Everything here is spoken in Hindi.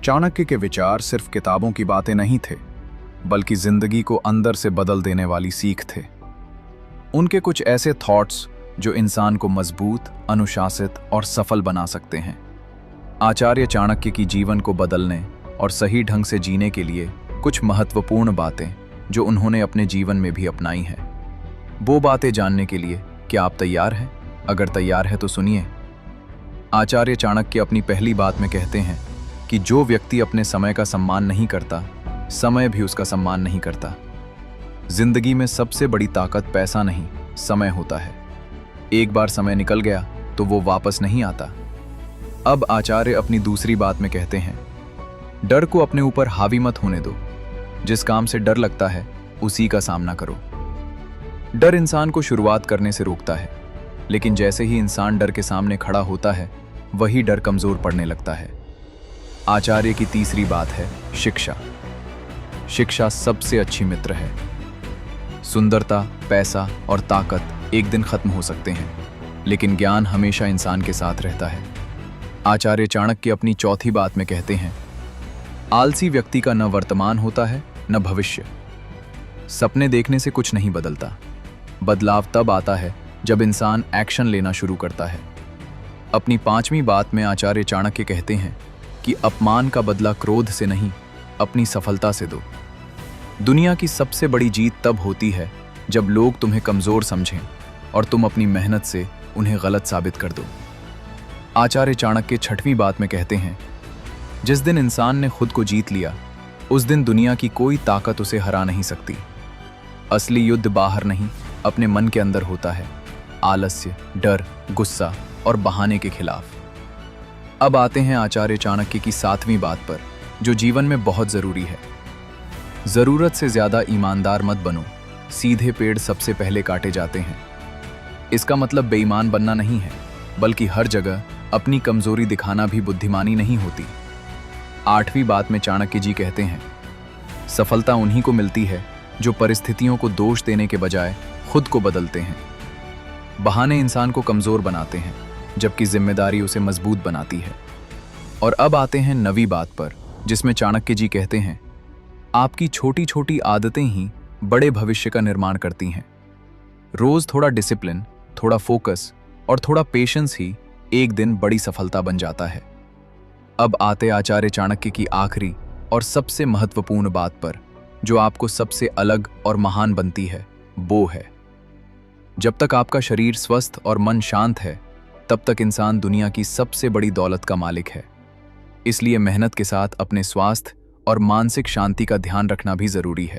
चाणक्य के विचार सिर्फ किताबों की बातें नहीं थे, बल्कि जिंदगी को अंदर से बदल देने वाली सीख थे। उनके कुछ ऐसे थॉट्स जो इंसान को मजबूत, अनुशासित और सफल बना सकते हैं। आचार्य चाणक्य की जीवन को बदलने और सही ढंग से जीने के लिए कुछ महत्वपूर्ण बातें जो उन्होंने अपने जीवन में भी अपनाई हैं। वो बातें जानने के लिए क्या आप तैयार हैं? अगर तैयार हैं तो सुनिए। आचार्य चाणक्य अपनी पहली बात में कहते हैं कि जो व्यक्ति अपने समय का सम्मान नहीं करता, समय भी उसका सम्मान नहीं करता। जिंदगी में सबसे बड़ी ताकत पैसा नहीं, समय होता है। एक बार समय निकल गया तो वो वापस नहीं आता। अब आचार्य अपनी दूसरी बात में कहते हैं, डर को अपने ऊपर हावी मत होने दो। जिस काम से डर लगता है उसी का सामना करो। डर इंसान को शुरुआत करने से रोकता है, लेकिन जैसे ही इंसान डर के सामने खड़ा होता है, वही डर कमजोर पड़ने लगता है। आचार्य की तीसरी बात है शिक्षा। शिक्षा सबसे अच्छी मित्र है। सुंदरता, पैसा और ताकत एक दिन खत्म हो सकते हैं, लेकिन ज्ञान हमेशा इंसान के साथ रहता है। आचार्य चाणक्य अपनी चौथी बात में कहते हैं, आलसी व्यक्ति का न वर्तमान होता है न भविष्य। सपने देखने से कुछ नहीं बदलता। बदलाव तब आता है जब इंसान एक्शन लेना शुरू करता है। अपनी पांचवी बात में आचार्य चाणक्य कहते हैं कि अपमान का बदला क्रोध से नहीं, अपनी सफलता से दो। दुनिया की सबसे बड़ी जीत तब होती है जब लोग तुम्हें कमजोर समझें और तुम अपनी मेहनत से उन्हें गलत साबित कर दो। आचार्य चाणक्य छठवीं बात में कहते हैं, जिस दिन इंसान ने खुद को जीत लिया, उस दिन दुनिया की कोई ताकत उसे हरा नहीं सकती। असली युद्ध बाहर नहीं, अपने मन के अंदर होता है। आलस्य, डर, गुस्सा और बहाने के खिलाफ। अब आते हैं आचार्य चाणक्य की सातवीं बात पर, जो जीवन में बहुत जरूरी है। जरूरत से ज्यादा ईमानदार मत बनो। सीधे पेड़ सबसे पहले काटे जाते हैं। इसका मतलब बेईमान बनना नहीं है, बल्कि हर जगह अपनी कमजोरी दिखाना भी बुद्धिमानी नहीं होती। आठवीं बात में चाणक्य जी कहते हैं, सफलता उन्हीं को मिलती है जो परिस्थितियों को दोष देने के बजाय खुद को बदलते हैं। बहाने इंसान को कमजोर बनाते हैं, जबकि जिम्मेदारी उसे मजबूत बनाती है। और अब आते हैं नवीं बात पर, जिसमें चाणक्य जी कहते हैं, आपकी छोटी छोटी आदतें ही बड़े भविष्य का निर्माण करती हैं। रोज थोड़ा डिसिप्लिन, थोड़ा फोकस और थोड़ा पेशेंस ही एक दिन बड़ी सफलता बन जाता है। अब आते आचार्य चाणक्य की आखिरी और सबसे महत्वपूर्ण बात पर, जो आपको सबसे अलग और महान बनती है, वो है, जब तक आपका शरीर स्वस्थ और मन शांत है, तब तक इंसान दुनिया की सबसे बड़ी दौलत का मालिक है। इसलिए मेहनत के साथ अपने स्वास्थ्य और मानसिक शांति का ध्यान रखना भी जरूरी है।